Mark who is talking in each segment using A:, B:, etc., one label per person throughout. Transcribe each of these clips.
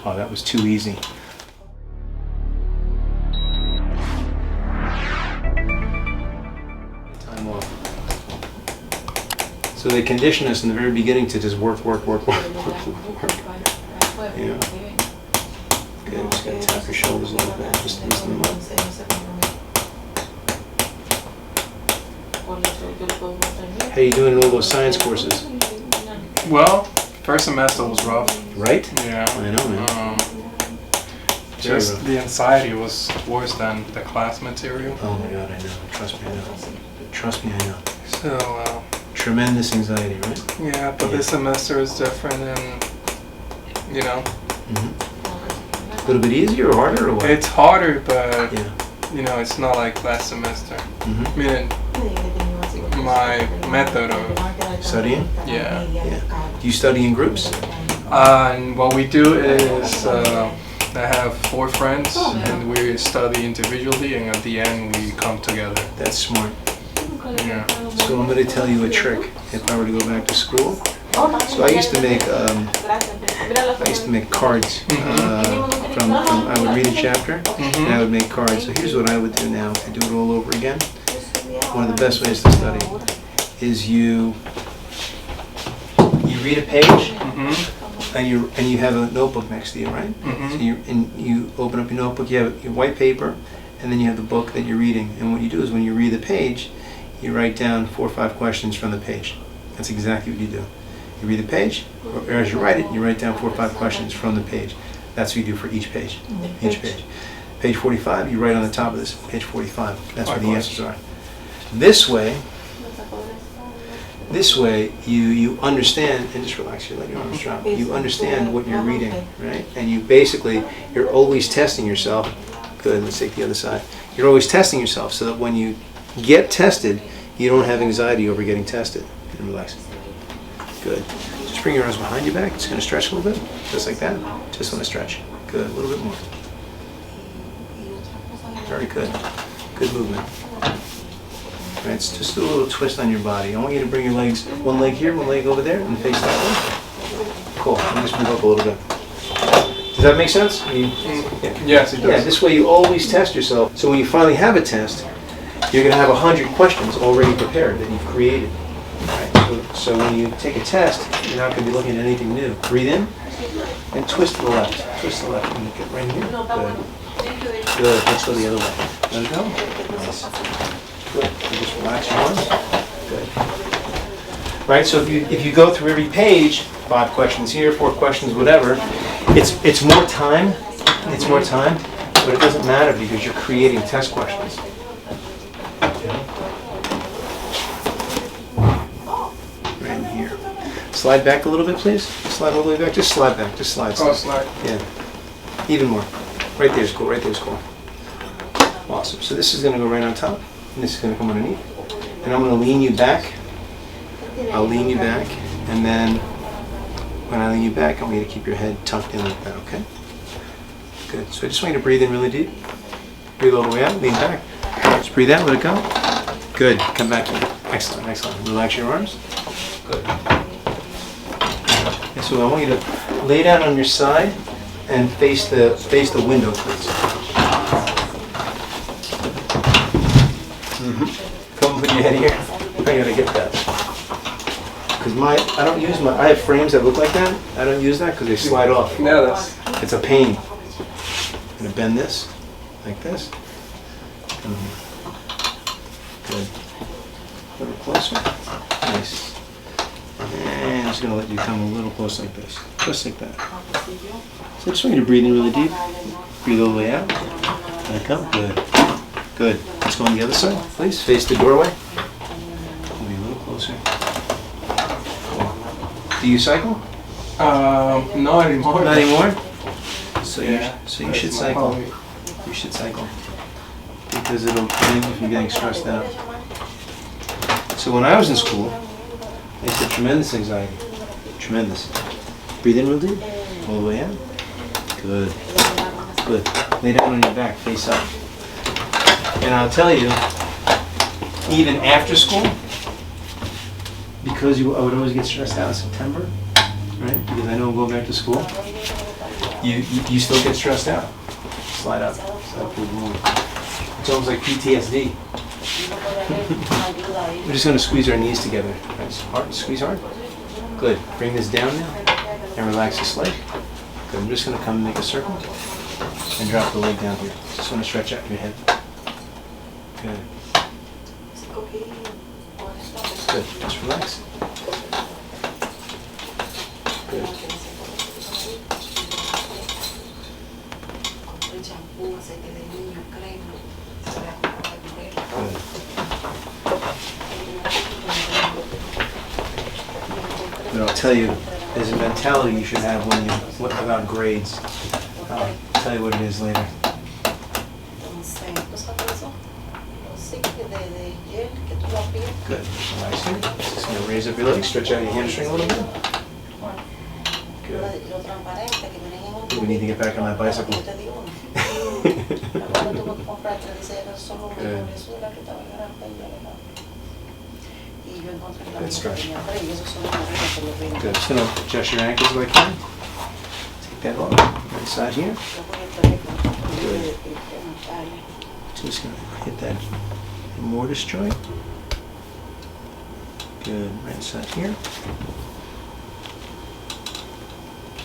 A: Oh, that was too easy. Time off. So they condition us in the very beginning to just work. Yeah. Good, just gotta tap your shoulders a little bit, just loosen them up. How you doing in all those science courses?
B: Well, first semester was rough.
A: Right?
B: Yeah.
A: I know, man.
B: Just the anxiety was worse than the class material.
A: Oh my God, I know. Trust me, I know. Trust me, I know.
B: So,
A: tremendous anxiety, right?
B: yeah, but this semester is different and, you know.
A: A little bit easier or harder or what?
B: It's harder, but,
A: yeah.
B: you know, it's not like last semester. I
A: Mm-hmm.
B: mean, my method of
A: Studying?
B: yeah.
A: Yeah. Do you study in groups?
B: And what we do is I have 4 friends and we study individually, and at the end we come together.
A: That's smart.
B: Yeah.
A: So I'm going to tell you a trick if I were to go back to school. So I used to make cards from I would read a chapter and I would make cards. So here's what I would do now to do it all over again. One of the best ways to study is you read a page and you have a notebook next to you, right? So you open up your notebook, you have your white paper, and then you have the book that you're reading. And what you do is when you read the page, you write down 4 or 5 questions from the page. That's exactly what you do. You read the page, or as you write it, you write down 4 or 5 questions from the page. That's what you do for each page. Each page. Page 45, you write on the top of this, page 45. That's where the answers are. This way, you understand, and just relax your leg, your arms drop. You understand what you're reading, right? And you're always testing yourself. Good, let's take the other side. You're always testing yourself so that when you get tested, you don't have anxiety over getting tested. And relax. Good. Just bring your arms behind your back. Just going to stretch a little bit, just like that. Just want to stretch. Good, a little bit more. Very good. Good movement. Right, it's just a little twist on your body. I want you to bring your legs, one leg here, one leg over there, and face that way. Cool. And just move up a little bit. Does that make sense?
B: Yes, it does.
A: Yeah, this way you always test yourself. So when you finally have a test, you're going to have 100 questions already prepared that you've created. Right? So when you take a test, you're not going to be looking at anything new. Breathe in and twist to the left. Twist to the left. And get right here. Good. Good. Let's go the other way. Let it go. Nice. Good. And just relax your arms. Good. Right. So if you go through every page, 5 questions here, 4 questions, whatever, it's more time. It's more time, but it doesn't matter because you're creating test questions. Right in here. Slide back a little bit, please. Slide all the way back. Just slide back. Just slide.
B: Oh, slide.
A: Yeah. Even more. Right there is cool. Right there is cool. Awesome. So this is going to go right on top. And this is going to come underneath. And I'm going to lean you back. I'll lean you back. And then when I lean you back, I want you to keep your head tucked in like that, okay? Good. So I just want you to breathe in really deep. Breathe all the way out. Lean back. Just breathe out. Let it go. Good. Come back in. Excellent. Excellent. Relax your arms. Good. And so I want you to lay down on your side and face the window, please. Come put your head here. I gotta get that. Because I have frames that look like that. I don't use that because they slide off.
B: Yeah,
A: It's a pain. I'm gonna bend this, like this. Good. A little closer. Nice. And I'm just gonna let you come a little close like this. Just like that. So I just want you to breathe in really deep. Breathe all the way out. Let it come. Good. Good. Let's go on the other side, please. Face the doorway. Maybe a little closer. Do you cycle?
B: Not anymore.
A: Not anymore? So
B: yeah.
A: You should cycle. You should cycle. Because it'll prevent you from getting stressed out. So when I was in school, I used to have tremendous anxiety. Tremendous. Breathe in real deep. All the way out. Good. Good. Lay down on your back, face up. And I'll tell you, even after school, because I would always get stressed out in September, right? Because I know I'm going back to school. You still get stressed out. Slide up. It's almost like PTSD. We're just going to squeeze our knees together. Nice. Hard. Squeeze hard. Good. Bring this down now and relax this leg. Good. I'm just going to come and make a circle and drop the leg down here. Just want to stretch out your head. Good. Good. Just relax. Good. But I'll tell you, there's a mentality you should have when you about grades. I'll tell you what it is later. Good. Relax here. Just going to raise up your legs, stretch out your hamstring a little bit. Good. We need to get back on that bicycle. Good. Good stretch. Good. Just going to adjust your ankles if I can. Take that off. Right side here. Good. Just going to hit that mortise joint. Good. Right side here.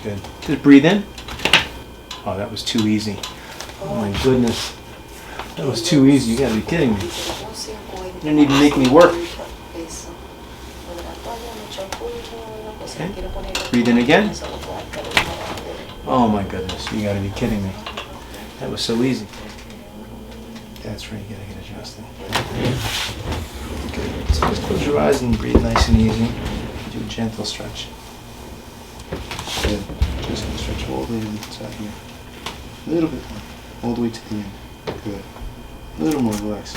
A: Good. Just breathe in. Oh, that was too easy. Oh my goodness. That was too easy. You gotta be kidding me. You didn't even make me work. Okay. Breathe in again. Oh my goodness. You gotta be kidding me. That was so easy. That's right. You gotta get adjusted. Good. So just close your eyes and breathe nice and easy. Do a gentle stretch. Good. Just gonna stretch all the way inside here. A little bit more. All the way to the end. Good. A little more relaxed.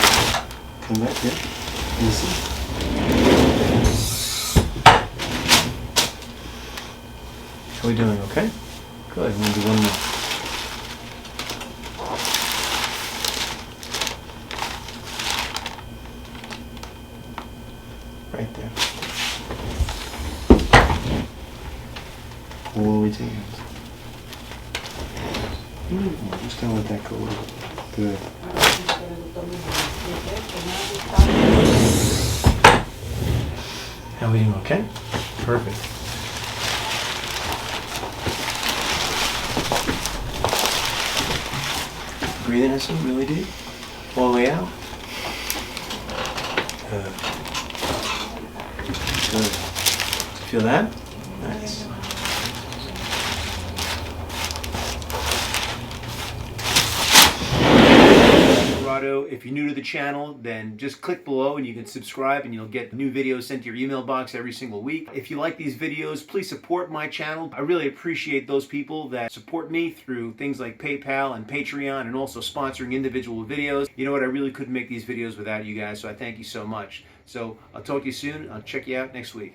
A: Come back here. Easy. How are we doing? Okay? Good. We're gonna do one more. Right there. All the way to the end. Just gonna let that go a little bit. Good. How are we doing? Okay? Perfect. Breathe in some really deep. All the way out. Good. Good. Feel that? Nice. If you're new to the channel, then just click below and you can subscribe and you'll get new videos sent to your email box every single week. If you like these videos, please support my channel. I really appreciate those people that support me through things like PayPal and Patreon and also sponsoring individual videos. You know what? I really couldn't make these videos without you guys, so I thank you so much. So I'll talk to you soon. I'll check you out next week.